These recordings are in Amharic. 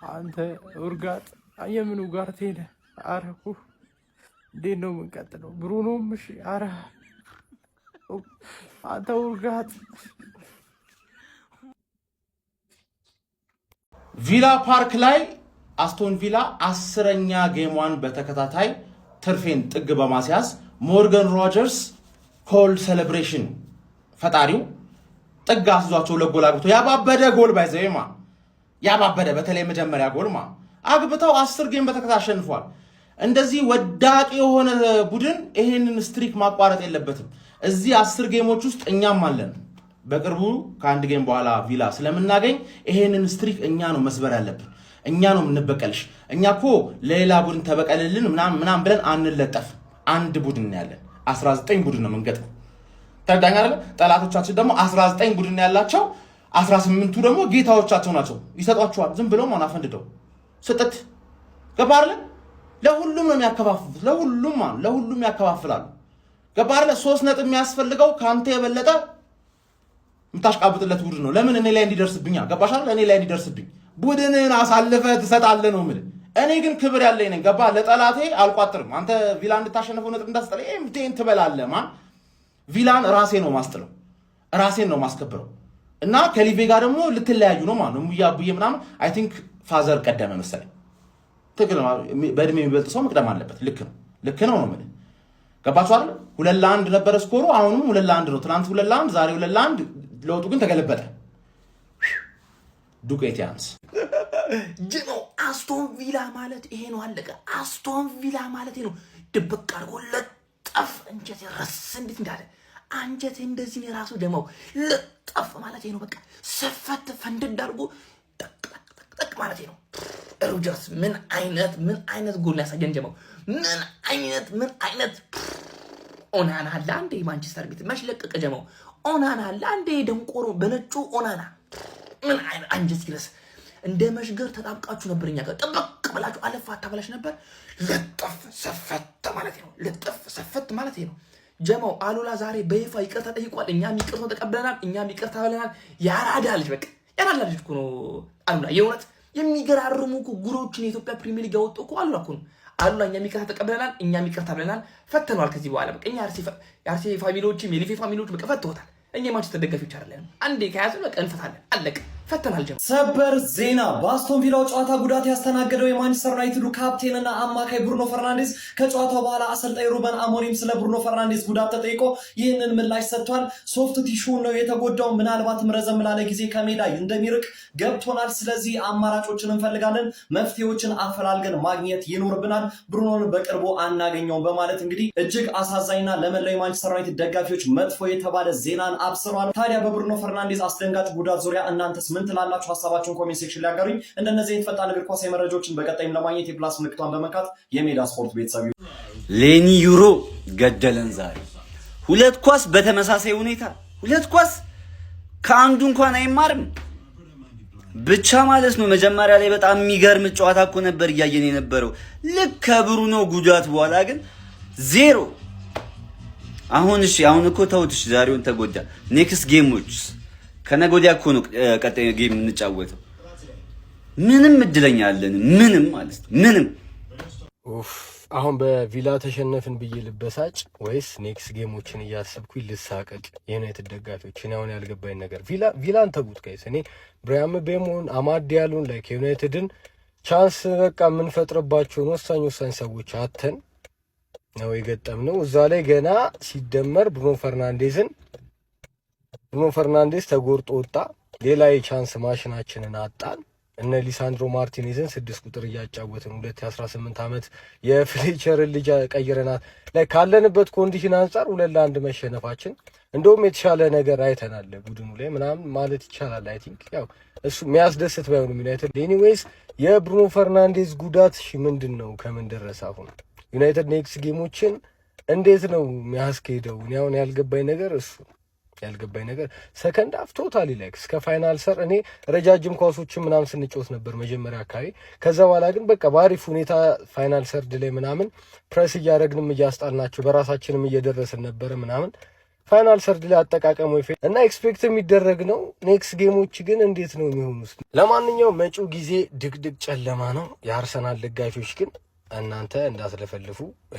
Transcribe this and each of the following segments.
አንተ ውርጋጥ የምን ውጋርቴ ነህ? አረሁ እንዴት ነው የምንቀጥለው? ብሩኖም እሺ። አረ አንተ ውርጋጥ። ቪላ ፓርክ ላይ አስቶን ቪላ 10ኛ ጌሟን በተከታታይ ትርፌን ጥግ በማስያዝ ሞርጋን ሮጀርስ ኮል ሴሌብሬሽን ፈጣሪው ጥግ አስዟቸው ለጎል አግብቶ ያባበደ ጎል ባይዘይማ ያባበደ በተለይ መጀመሪያ ጎልማ አግብተው 10 ጌም በተከታታይ አሸንፏል። እንደዚህ ወዳቂ የሆነ ቡድን ይሄንን ስትሪክ ማቋረጥ የለበትም። እዚህ 10 ጌሞች ውስጥ እኛም አለን። በቅርቡ ከአንድ ጌም በኋላ ቪላ ስለምናገኝ ይሄንን ስትሪክ እኛ ነው መስበር ያለብን። እኛ ነው የምንበቀልሽ። እኛ እኮ ለሌላ ቡድን ተበቀልልን ምናምን ብለን አንለጠፍ። አንድ ቡድን ያለን 19 ቡድን ነው የምንገጥመው። ተዳኛ አይደል? ጠላቶቻችን ደግሞ 19 ቡድን ያላቸው 18ቱ ደግሞ ጌታዎቻቸው ናቸው። ይሰጧቸዋል ዝም ብለው ማን አፈንድደው ስጥት ገባርለ ለሁሉም ነው የሚያከፋፍሉት። ለሁሉም ያከፋፍላሉ። ገባርለ 3 ነጥብ የሚያስፈልገው ካንተ የበለጠ ምታሽቃብጥለት ቡድን ነው። ለምን እኔ ላይ እንዲደርስብኛ ገባሻል? እኔ ላይ እንዲደርስብኝ ቡድንን አሳልፈ ትሰጣለህ ነው የምልህ። እኔ ግን ክብር ያለኝ ነኝ። ገባ? ለጠላቴ አልቋጥርም። አንተ ቪላ እንድታሸንፈው ነጥብ እንዳስጠለ ምቴን ትበላለህ። ማን ቪላን ራሴ ነው ማስጥለው፣ ራሴን ነው ማስከብረው። እና ከሊቬ ጋር ደግሞ ልትለያዩ ነው ማለት ነው። ሙያቡዬ ምናምን አይ ቲንክ ፋዘር ቀደመ መሰለኝ። ትክክል ነው። በእድሜ የሚበልጥ ሰው መቅደም አለበት። ልክ ነው ነው የምልህ። ገባችሁ አይደል? 2-1 ነበረ ስኮሩ። አሁንም 2-1 ነው። ትናንት 2-1 ዛሬ 2-1። ለውጡ ግን ተገለበጠ። ዱቄት ያንስ ጅኖ አስቶን ቪላ ማለት ይሄ ነው። አለቀ። አስቶን ቪላ ማለት ይሄ ነው። ድብቅ አድርጎ ለጠፍ እንጀት ረስ እንዴት እንዳለ አንጀት እንደዚህ ነው ራሱ ደማው ለጠፍ ማለት ይሄ ነው። በቃ ሰፈት ፈንድድ አድርጎ ጠቅ ማለት ይሄ ነው። ሮጀርስ ምን አይነት ጎል ያሳየን ጀማው። ምን አይነት ኦናና ላንዴ ማንቸስተር ቤት መሽለቀቀ ጀማው። ኦናና ላንዴ ደንቆሮ በነጩ ኦናና ምን አይነት አንጀት ይረስ እንደ መሽገር ተጣብቃችሁ ነበር። እኛ ጋር ጥብቅ ብላችሁ አለፋታ ብላሽ ነበር። ለጠፍ ሰፈት ማለት ነው። ለጠፍ ሰፈት ማለት ነው። ጀማው አሉላ ዛሬ በይፋ ይቅርታ ጠይቋል። እኛም ይቅርታ ተቀበለናል። እኛም ይቅርታ ብለናል። ያራዳ ልጅ በቃ ያራዳ ልጅ እኮ ነው አሉላ። የእውነት የሚገራርሙ እኮ ጉሮችን የኢትዮጵያ ፕሪሚየር ሊግ ያወጡ እኮ አሉላ እኮ ነው። አሉላ እኛም ይቅርታ ተቀበለናል። እኛም ይቅርታ ብለናል። ፈተነዋል። ከዚህ በኋላ በቃ እኛ የአርሴ ፋሚሊዎችም የሊፌ ፋሚሊዎች በቃ ፈተውታል። እኛ የማንቸስተር ደጋፊዎች አይደለም። አንዴ ከያዝን በቃ እንፈታለን። አለቀ። ፈተናል ጀምሮ ሰበር ዜና በአስቶን ቪላው ጨዋታ ጉዳት ያስተናገደው የማንቸስተር ዩናይትዱ ካፕቴንና አማካይ ብሩኖ ፈርናንዴዝ ከጨዋታው በኋላ አሰልጣኝ ሩበን አሞሪም ስለ ብሩኖ ፈርናንዴዝ ጉዳት ተጠይቆ ይህንን ምላሽ ሰጥቷል። ሶፍት ቲሹን ነው የተጎዳው። ምናልባትም ረዘም ላለ ጊዜ ከሜዳ እንደሚርቅ ገብቶናል። ስለዚህ አማራጮችን እንፈልጋለን፣ መፍትሄዎችን አፈላልገን ማግኘት ይኖርብናል። ብሩኖን በቅርቡ አናገኘውም በማለት እንግዲህ እጅግ አሳዛኝና ለመላው የማንቸስተር ዩናይትድ ደጋፊዎች መጥፎ የተባለ ዜናን አብስሯል። ታዲያ በብሩኖ ፈርናንዴዝ አስደንጋጭ ጉዳት ዙሪያ እናንተስ ምን ትላላችሁ? ሐሳባችሁን ኮሜንት ሴክሽን ላይ አጋሩኝ። እንደነዚህ አይነት ፈጣን እግር ኳስ መረጃዎችን በቀጣይም ለማግኘት የፕላስ ምልክቷን በመንካት የሜዳ ስፖርት ቤተሰብ ሌኒ ዩሮ ገደለን። ዛሬ 2 ኳስ በተመሳሳይ ሁኔታ 2 ኳስ ከአንዱ እንኳን አይማርም ብቻ ማለት ነው። መጀመሪያ ላይ በጣም የሚገርም ጨዋታ እኮ ነበር እያየን የነበረው። ልክ ከብሩኖ ጉዳት በኋላ ግን 0። አሁን እኮ ተውትሽ፣ ዛሬውን ተጎዳ። ኔክስት ጌሞች ከነገ ወዲያ እኮ ነው ቀጣይ ጌም እንጫወተው። ምንም እድለኛ አለን ምንም ማለት ነው ምንም። አሁን በቪላ ተሸነፍን ብዬ ልበሳጭ ወይስ ኔክስት ጌሞችን እያሰብኩኝ ልሳቀቅ? የዩናይትድ ደጋፊዎች እኔ አሁን ያልገባኝ ነገር ቪላን ተጉት ጋይስ። እኔ ብራያም ቤሞን አማድ ያሉን ላይ ከዩናይትድን ቻንስ በቃ የምንፈጥርባቸውን ወሳኝ ሰዎች አተን ነው የገጠምነው። እዛ ላይ ገና ሲደመር ብሩኖ ፈርናንዴዝ ተጎርጦ ወጣ። ሌላ የቻንስ ማሽናችንን አጣን። እነ ሊሳንድሮ ማርቲኔዝን 6 ቁጥር እያጫወትን 2018 ዓመት የፍሌቸርን ልጅ ቀይረናል። ላይ ካለንበት ኮንዲሽን አንጻር 2-1 መሸነፋችን እንደውም የተሻለ ነገር አይተናል ቡድኑ ላይ ምናምን ማለት ይቻላል። አይ ቲንክ ያው እሱ የሚያስደስት ባይሆንም ዩናይትድ ኤኒዌይስ የብሩኖ ፈርናንዴዝ ጉዳት ምንድን ነው? ከምን ደረሰ? አሁን ዩናይትድ ኔክስት ጌሞችን እንዴት ነው የሚያስኬደው? እኔ አሁን ያልገባኝ ነገር ሰከንድ አፍ ቶታሊ ላይክ እስከ ፋይናል ሰር እኔ ረጃጅም ኳሶችን ምናምን ስንጮት ነበር መጀመሪያ አካባቢ። ከዛ በኋላ ግን በቃ ባሪፍ ሁኔታ ፋይናል ሰርድ ላይ ምናምን ፕሬስ እያደረግንም እያስጣልናቸው በራሳችንም እየደረስን ነበረ ምናምን። ፋይናል ሰርድ ላይ አጠቃቀሙ እና ኤክስፔክት የሚደረግ ነው። ኔክስት ጌሞች ግን እንዴት ነው የሚሆኑት? ለማንኛውም መጪው ጊዜ ድቅድቅ ጨለማ ነው። የአርሰናል ደጋፊዎች ግን እናንተ እንዳትለፈልፉ።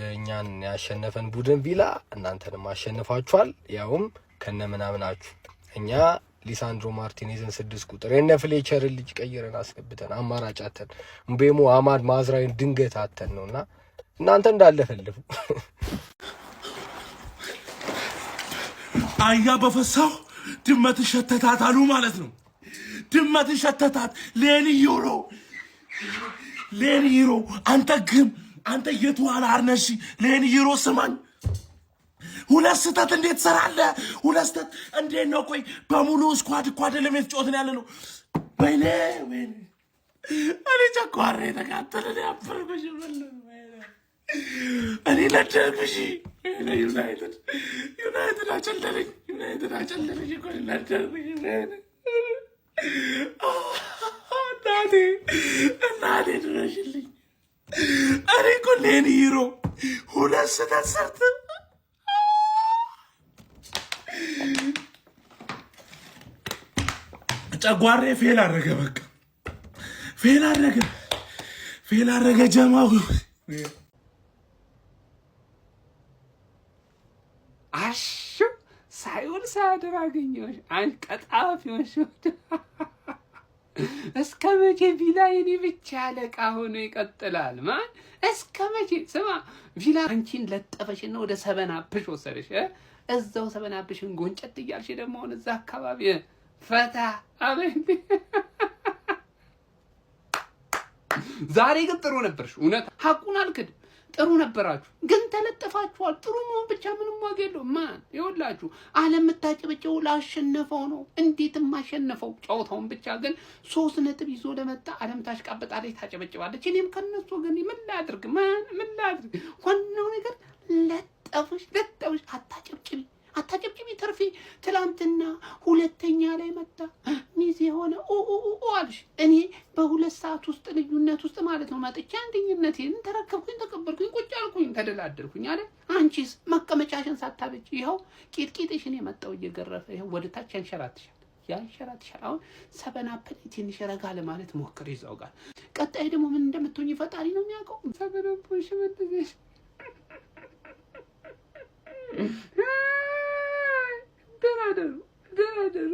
እኛን ያሸነፈን ቡድን ቪላ እናንተንም አሸንፋችኋል፣ ያውም ከነምናምናችሁ። እኛ ሊሳንድሮ ማርቲኔዝን 6 ቁጥር የነ ፍሌቸርን ልጅ ቀይረን አስገብተን አማራጭ አተን ምቤሞ አማድ ማዝራዊን ድንገት አተን ነውና እናንተ እንዳለፈልፉ። አያ በፈሳው ድመት ሸተታት አሉ ማለት ነው። ድመት ሸተታት ሌኒ ዩሮ አንተ የቱዋላ አርነሺ ሌኒ ዩሮ ስማኝ፣ ሁለት ስህተት እንዴት ትሰራለህ? ሁለት ስህተት እንዴት ነው? ቆይ በሙሉ ስኳድ እኮ አይደለም የተጫወትን ያለ ነው። ወይኔ እኔ ጨጓራ የተቃጠለ ያፈርኩሽ እኔ ለደግሽ ዩናይትድ አጨለለኝ እኮ ለደግሽ እናቴ ድረሽልኝ። እኔ እኮ ሌኒ ዩሮ ሁለት ስህተት ሰርተህ ጨጓሬ ፌል አደረገ። በቃ ፌል አደረገ ጀማው። አሹ ሳይውል ሳያድር አገኘሁሽ አንቀጣፊዎች። እስከ መቼ ቪላ የኔ ብቻ አለቃ ሆኖ ይቀጥላል? ማን እስከ መቼ? ስማ ቪላ አንቺን ለጠፈሽና ወደ ሰበናብሽ ወሰደሽ። እዛው ሰበናብሽን ጎንጨት እያልሽ ደግሞ አሁን እዛ አካባቢ ፈታ አበንዲ። ዛሬ ግን ጥሩ ነበርሽ። እውነት ሐቁን አልክድም። ጥሩ ነበራችሁ፣ ግን ተለጠፋችኋል። ጥሩ መሆን ብቻ ምንም ዋጋ የለውም። ማን ይኸውላችሁ ዓለም የምታጨበጨው ላሸነፈው ነው። እንዴትም አሸነፈው ጨዋታውን ብቻ ግን 3 ነጥብ ይዞ ለመጣ ዓለም ታሽቃበጣለች፣ ታጨበጭባለች። እኔም ከነሱ ግን ምን ላድርግ? ዋናው ነገር ለጠፍሽ አታጨብጭቢ ተርፌ ትላንትና ሁለተኛ ላይ መጣ ሚዜ የሆነ አልሽ። እኔ በ2 ሰዓት ውስጥ ልዩነት ውስጥ ማለት ነው መጥቼ አንደኝነቴን ተረከብኩኝ፣ ተቀበልኩኝ፣ ቁጭ አልኩኝ፣ ተደላደልኩኝ አይደል? አንቺስ መቀመጫሽን ሳታበጭ ይኸው ቂጥቂጥሽን የመጣው እየገረፈ ይኸው ወደ ታች ያንሸራትሻል። አሁን ሰበናፕል ትንሽ ረጋ ለማለት ሞክር ይዛው ጋር። ቀጣይ ደግሞ ምን እንደምትሆኝ ፈጣሪ ነው የሚያውቀው። ሰበናፕልሽ ምንድነሽ? ደራደሩ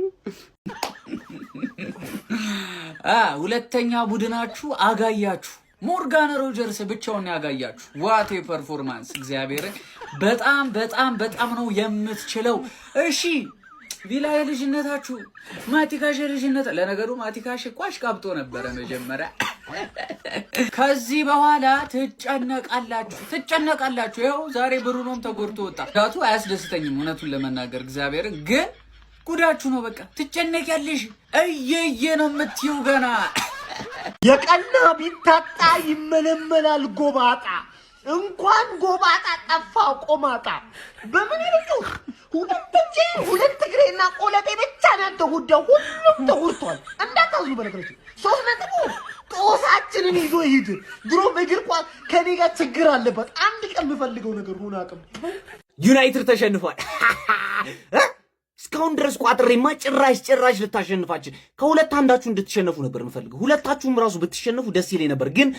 ሁለተኛ ቡድናችሁ አጋያችሁ። ሞርጋን ሮጀርስ ብቻውን ያጋያችሁ። ዋት ፐርፎርማንስ! እግዚአብሔርን በጣም ነው የምትችለው። እሺ ቪላ የልጅነታችሁ ማቲካሽ የልጅነት ለነገሩ ማቲካሽ እኮ አሽቃብጦ ነበረ መጀመሪያ። ከዚህ በኋላ ትጨነቃላችሁ። ይኸው ዛሬ ብሩኖም ተጎድቶ ወጣ። ዳቱ አያስደስተኝም እውነቱን ለመናገር እግዚአብሔርን፣ ግን ጉዳችሁ ነው። በቃ ትጨነቂያለሽ። እየየ ነው የምትይው ገና። የቀና ቢታጣ ይመለመላል ጎባጣ። እንኳን ጎባጣ ጠፋ ቆማጣ። በምን ይልቁ ሁለት እግሬና ቆለጤ ብቻ ነው ተጎዳው። ሁሉም ተጎድቷል። እንዳታዙ በነገራችሁ 3 ነጥብ ጦሳችንን ይዞ ይሄድ። ድሮ እግር ኳስ ከኔ ጋር ችግር አለበት። አንድ ቀን የምፈልገው ነገር ሆነ አቅም ዩናይትድ ተሸንፏል። እስካሁን ድረስ ቋጥሬማ ጭራሽ ልታሸንፋችን ከሁለት አንዳችሁ እንድትሸነፉ ነበር የምፈልገው። ሁለታችሁም ራሱ ብትሸነፉ ደስ ይለኝ ነበር፣ ግን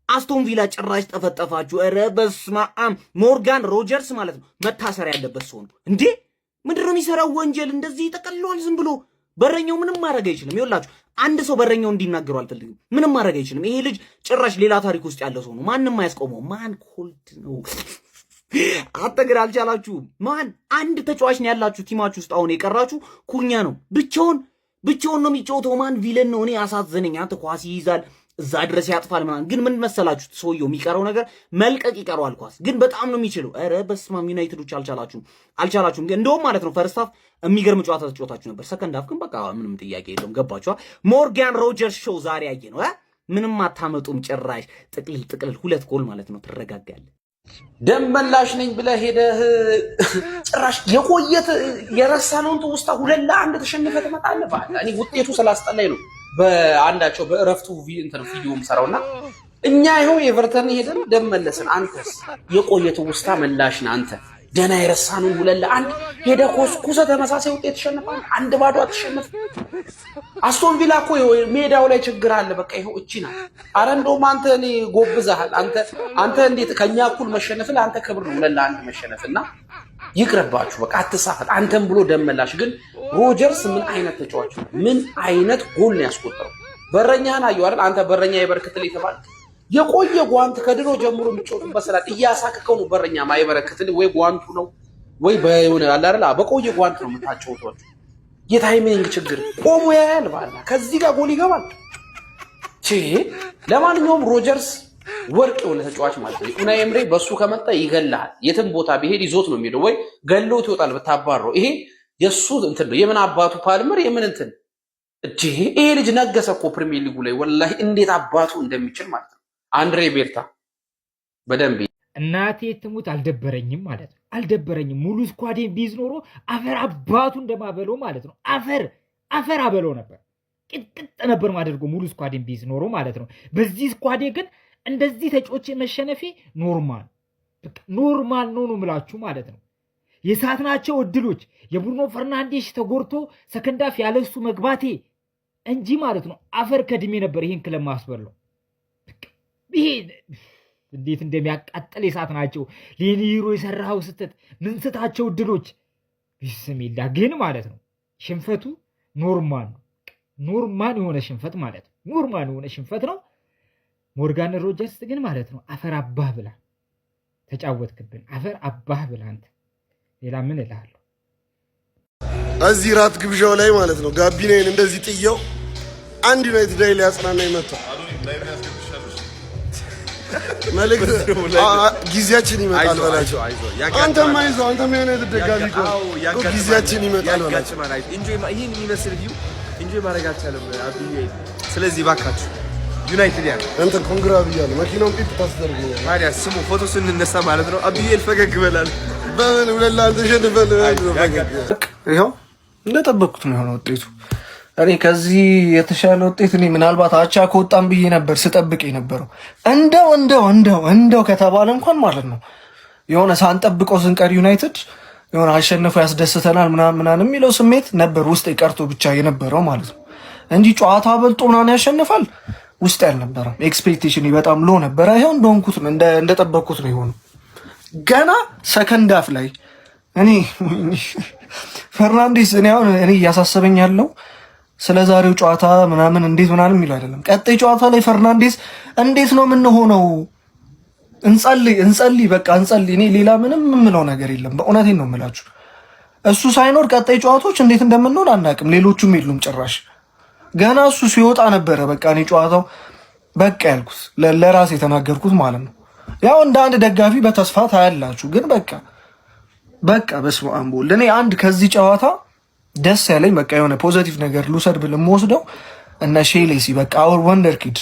አስቶን ቪላ ጭራሽ ጠፈጠፋችሁ። ኧረ በስመ አብ! ሞርጋን ሮጀርስ ማለት ነው መታሰሪያ ያለበት ሰው ነው እንዴ! ምንድን ነው የሚሰራው ወንጀል? እንደዚህ ይጠቀልለዋል ዝም ብሎ። በረኛው ምንም ማድረግ አይችልም። ይኸውላችሁ አንድ ሰው በረኛው እንዲናገሩ አልፈልግም። ምንም ማድረግ አይችልም። ይሄ ልጅ ጭራሽ ሌላ ታሪክ ውስጥ ያለ ሰው ነው። ማንም አያስቆመው። ማን ኮልድ ነው አትግር አልቻላችሁም። ማን አንድ ተጫዋች ነው ያላችሁ ቲማችሁ ውስጥ አሁን የቀራችሁ ኩኛ ነው። ብቻውን ነው የሚጫወተው። ማን ቪለን ነው። እኔ አሳዘነኝ። አንተ ኳስ ይይዛል እዛ ድረስ ያጥፋል ምናምን፣ ግን ምን መሰላችሁ ሰውየው የሚቀረው ነገር መልቀቅ ይቀረዋል። ኳስ ግን በጣም ነው የሚችለው። ኧረ በስመ አብ! ዩናይትዶች አልቻላችሁም። ግን እንደውም ማለት ነው ፈርስት ሃፍ የሚገርም ጨዋታ ተጫወታችሁ ነበር። ሰከንድ ሃፍ ግን በቃ ምንም ጥያቄ የለውም። ገባችኋ? ሞርጋን ሮጀርስ ሾው ዛሬ ያየ ነው። ምንም አታመጡም ጭራሽ። ጥቅልል 2 ጎል ማለት ነው። ትረጋጋለህ። ደም መላሽ ነኝ ብለህ ሄደህ ጭራሽ የቆየት የረሳነውን ትውስታ 2-1 ተሸንፈ ትመጣለህ። እኔ ውጤቱ ስላስጠላኝ ነው በአንዳቸው በእረፍቱ ቪዲዮ ምሰራውና እኛ ይኸው ኤቨርተን ሄደን ደም መለስን። አንተስ የቆየ ትውስታ መላሽ ነህ አንተ። ደና የረሳነው 2-1 ሄደ ኮስኩሰ ተመሳሳይ ውጤት ተሸነፋል። 1-0 አትሸነፍ። አስቶን ቪላ እኮ ሜዳው ላይ ችግር አለ። በቃ ይሄው እቺ ናት። አረ እንደውም አንተ እኔ ጎብዛሃል። አንተ እንዴት ከኛ እኩል መሸነፍ ለአንተ ክብር ነው 2-1 መሸነፍና ይቅርባችሁ። በቃ አትሳፈጥ። አንተም ብሎ ደመላሽ። ግን ሮጀርስ ምን አይነት ተጫዋች ነው? ምን አይነት ጎል ነው ያስቆጠረው? በረኛህን አየው አይደል? አንተ በረኛ ይበርክትልህ የተባለ የቆየ ጓንት ከድሮ ጀምሮ የሚጮቱበት ስላት እያሳከከው ነው። በረኛ ማይበረክትልህ ወይ ጓንቱ ነው ወይ በሆነ አለ አይደል? በቆየ ጓንት ነው የምታጫውቷቸው። የታይሚንግ ችግር ቆሞ ያያል ባላ ከዚህ ጋር ጎል ይገባል። ለማንኛውም ሮጀርስ ወርቅ የሆነ ተጫዋች ማለት ነው። ኡናይ ኤምሬ በሱ ከመጣ ይገላል። የትም ቦታ ቢሄድ ይዞት ነው የሚሄደው፣ ወይ ገሎት ይወጣል ብታባረው። ይሄ የሱ እንትን ነው። የምን አባቱ ፓልመር የምን እንትን ይሄ ልጅ ነገሰ እኮ ፕሪሚየር ሊጉ ላይ ወላሂ እንዴት አባቱ እንደሚችል ማለት ነው። አንድሬ ቤርታ በደንብ እናቴ ትሙት አልደበረኝም ማለት ነው። አልደበረኝም። ሙሉ ስኳዴን ቢዝ ኖሮ አፈር አባቱ እንደማበለው ማለት ነው። አፈር አበለው ነበር። ቅጥቅጥ ነበር ማደርጎ ሙሉ ስኳዴን ቢዝ ኖሮ ማለት ነው። በዚህ ስኳዴ ግን እንደዚህ ተጫዋች መሸነፌ ኖርማል ነው ምላችሁ ማለት ነው። የሳትናቸው እድሎች የብሩኖ ፈርናንዴሽ ተጎርቶ ሰከንዳፍ ያለሱ መግባቴ እንጂ ማለት ነው። አፈር ከድሜ ነበር ይሄን ክለብ ማስበለው። ይሄ እንዴት እንደሚያቃጥል የሳትናቸው ሌኒሮ የሰራው ስተት ምንስታቸው እድሎች ቢስሚላ ግን ማለት ነው። ሽንፈቱ ኖርማል ነው። ኖርማል የሆነ ሽንፈት ማለት ነው። ኖርማል የሆነ ሽንፈት ነው። ሞርጋን ሮጀርስ ግን ማለት ነው አፈር አባህ ብላ ተጫወትክብን። አፈር አባህ ብላ አንተ ሌላ ምን እልሃለሁ? እዚህ ራት ግብዣው ላይ ማለት ነው ጋቢናዬን እንደዚህ ጥየው አንድ ዩናይትድ ላይ ሊያጽናናኝ መጣ። መልእክት ጊዜያችን ይመጣል በላቸው። አንተም አይዞህ፣ አንተም የዩናይትድ ደጋፊ እኮ ጊዜያችን ይመጣል በላቸው። ይህን የሚመስል ቪው ኢንጆይ ማድረግ አልቻለም አብዬ። ስለዚህ ባካችሁ ዩናይትድ ያ አንተ ኮንግራ ብያለሁ። መኪናውን ፒት ታስደርገኛል። ታዲያ ስሙ ፎቶ ስንነሳ ማለት ነው አብዬ ፈገግ በላል። በምን ብለህ አንተ ሸንፈል ይኸው እንደጠበቅኩት ነው የሆነ ውጤቱ። እኔ ከዚህ የተሻለ ውጤት እኔ ምናልባት አቻ ከወጣም ብዬ ነበር ስጠብቅ የነበረው። እንደው ከተባለ እንኳን ማለት ነው የሆነ ሳንጠብቀው ስንቀር ዩናይትድ የሆነ አሸንፎ ያስደስተናል ምናምን የሚለው ስሜት ነበር ውስጥ ቀርቶ ብቻ የነበረው ማለት ነው እንጂ ጨዋታ በልጦ ምናምን ያሸንፋል ውስጥ ያልነበረም። ኤክስፔክቴሽን በጣም ሎ ነበረ። ይሄው እንደሆንኩት ነው እንደጠበቅኩት ነው የሆነው። ገና ሰከንድ አፍ ላይ እኔ ፈርናንዴስ እኔ እያሳሰበኝ ያለው ስለ ዛሬው ጨዋታ ምናምን እንዴት ምናምን የሚለው አይደለም። ቀጣይ ጨዋታ ላይ ፈርናንዴስ እንዴት ነው የምንሆነው? እንጸልይ በቃ እንጸልይ። እኔ ሌላ ምንም የምለው ነገር የለም። በእውነቴን ነው የምላችሁ። እሱ ሳይኖር ቀጣይ ጨዋታዎች እንዴት እንደምንሆን አናውቅም። ሌሎቹም የሉም ጭራሽ። ገና እሱ ሲወጣ ነበረ በቃ እኔ ጨዋታው በቃ ያልኩት ለራሴ የተናገርኩት ማለት ነው። ያው እንደ አንድ ደጋፊ በተስፋ ታያላችሁ። ግን በቃ በስመ አብ ወልድ። እኔ አንድ ከዚህ ጨዋታ ደስ ያለኝ በቃ የሆነ ፖዚቲቭ ነገር ልውሰድ ብል የምወስደው እነ ሼሌሲ በቃ አወር ወንደር ኪድ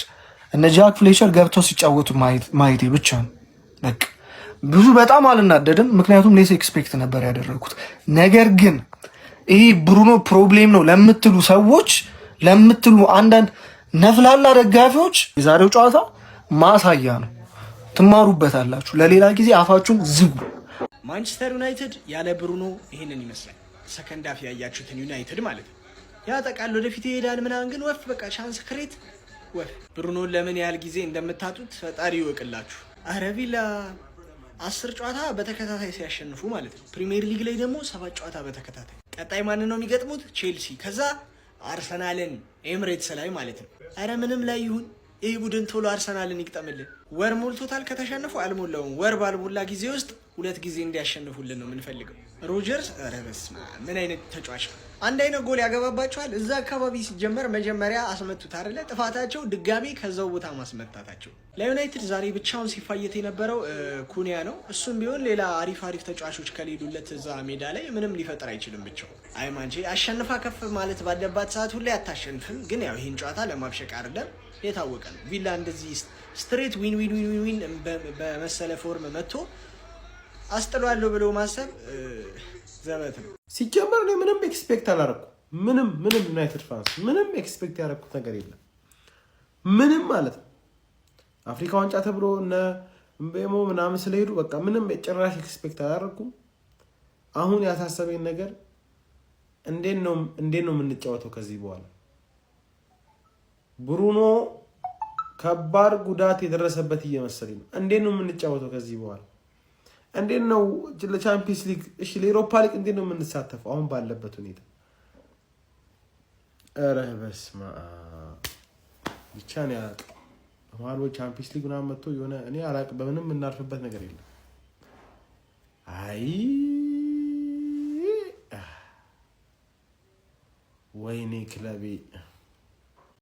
እነ ጃክ ፍሌቸር ገብተው ሲጫወቱ ማየቴ ብቻ ነው። በቃ ብዙ በጣም አልናደድም፣ ምክንያቱም ሌስ ኤክስፔክት ነበር ያደረኩት። ነገር ግን ይሄ ብሩኖ ፕሮብሌም ነው ለምትሉ ሰዎች ለምትሉ አንዳንድ ነፍላላ ደጋፊዎች የዛሬው ጨዋታ ማሳያ ነው። ትማሩበታላችሁ። ለሌላ ጊዜ አፋችሁን ዝጉ። ማንቸስተር ዩናይትድ ያለ ብሩኖ ይሄንን ይመስላል። ሰከንድ አፍ ያያችሁትን ዩናይትድ ማለት ነው ያጠቃል፣ ወደፊት ይሄዳል ምናምን፣ ግን ወፍ በቃ ቻንስ ክሬት ወፍ። ብሩኖን ለምን ያህል ጊዜ እንደምታጡት ፈጣሪ ይወቅላችሁ። አረ ቪላ 10 ጨዋታ በተከታታይ ሲያሸንፉ ማለት ነው። ፕሪሚየር ሊግ ላይ ደግሞ 7 ጨዋታ በተከታታይ። ቀጣይ ማንን ነው የሚገጥሙት? ቼልሲ፣ ከዛ አርሰናልን ኤምሬትስ ላይ ማለት ነው። አረ ምንም ላይ ይሁን ይህ ቡድን ቶሎ አርሰናልን ይግጠምልን። ወር ሞልቶታል ከተሸነፉ፣ አልሞላውም። ወር ባልሞላ ጊዜ ውስጥ 2 ጊዜ እንዲያሸንፉልን ነው የምንፈልገው። ሮጀርስ ኧረ በስመ አብ ምን አይነት ተጫዋች ነው! አንድ አይነት ጎል ያገባባቸዋል። እዛ አካባቢ ሲጀመር መጀመሪያ አስመቱት አይደለ? ጥፋታቸው ድጋሚ ከዛው ቦታ ማስመታታቸው። ለዩናይትድ ዛሬ ብቻውን ሲፋየት የነበረው ኩኒያ ነው። እሱም ቢሆን ሌላ አሪፍ ተጫዋቾች ከሌሉለት እዛ ሜዳ ላይ ምንም ሊፈጥር አይችልም ብቻው። አይ ማንቼ አሸንፋ ከፍ ማለት ባለባት ሰዓት ሁሌ አታሸንፍም። ግን ያው ይህን ጨዋታ ለማብሸቅ አይደለም የታወቀ ነው። ቪላ እንደዚህ ስትሬት ዊን በመሰለ ፎርም መጥቶ አስጥሏለሁ ብሎ ማሰብ ዘበት ነው። ሲጀመር እኔ ምንም ኤክስፔክት አላረኩ። ምንም ዩናይትድ ፋንስ ምንም ኤክስፔክት ያደረኩት ነገር የለም። ምንም ማለት ነው። አፍሪካ ዋንጫ ተብሎ እነ እምቤሞ ምናምን ስለሄዱ በቃ ምንም ጭራሽ ኤክስፔክት አላረኩም። አሁን ያሳሰበኝ ነገር እንዴት ነው የምንጫወተው ከዚህ በኋላ? ብሩኖ ከባድ ጉዳት የደረሰበት እየመሰለኝ ነው። እንዴት ነው የምንጫወተው ከዚህ በኋላ? እንዴት ነው ለቻምፒየንስ ሊግ እሺ ለዩሮፓ ሊግ እንዴት ነው የምንሳተፈው አሁን ባለበት ሁኔታ? ኧረ በስመ አብ ብቻ ነው ያላቅ ማሎ ቻምፒየንስ ሊግ ምናምን መጥቶ የሆነ እኔ አላቅ በምንም የምናርፍበት ነገር የለም። አይ ወይኔ ክለቤ